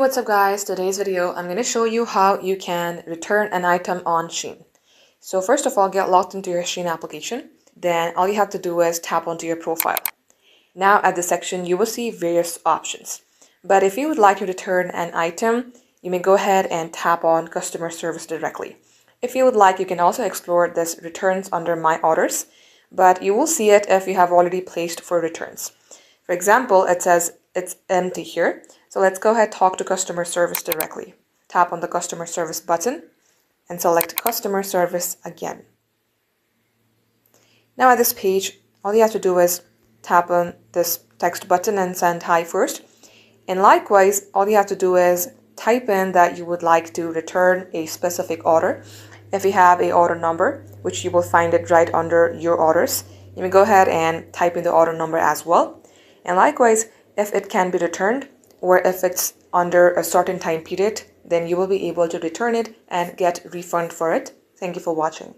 what's up guys? Today's video I'm going to show you how you can return an item on Shein. So first of all, get logged into your Shein application. Then all you have to do is tap onto your profile. Now at this section you will see various options. But if you would like to return an item, you may go ahead and tap on customer service directly. If you would like, you can also explore this returns under my orders, but you will see it if you have already placed for returns. For example, it says it's empty here. So let's go ahead and talk to customer service directly. Tap on the customer service button and select customer service again. Now at this page, all you have to do is tap on this text button and send hi first. And likewise, all you have to do is type in that you would like to return a specific order. If you have a order number, which you will find it right under your orders, you may go ahead and type in the order number as well. And likewise, if it can be returned or if it's under a certain time period, then you will be able to return it and get refund for it. Thank you for watching.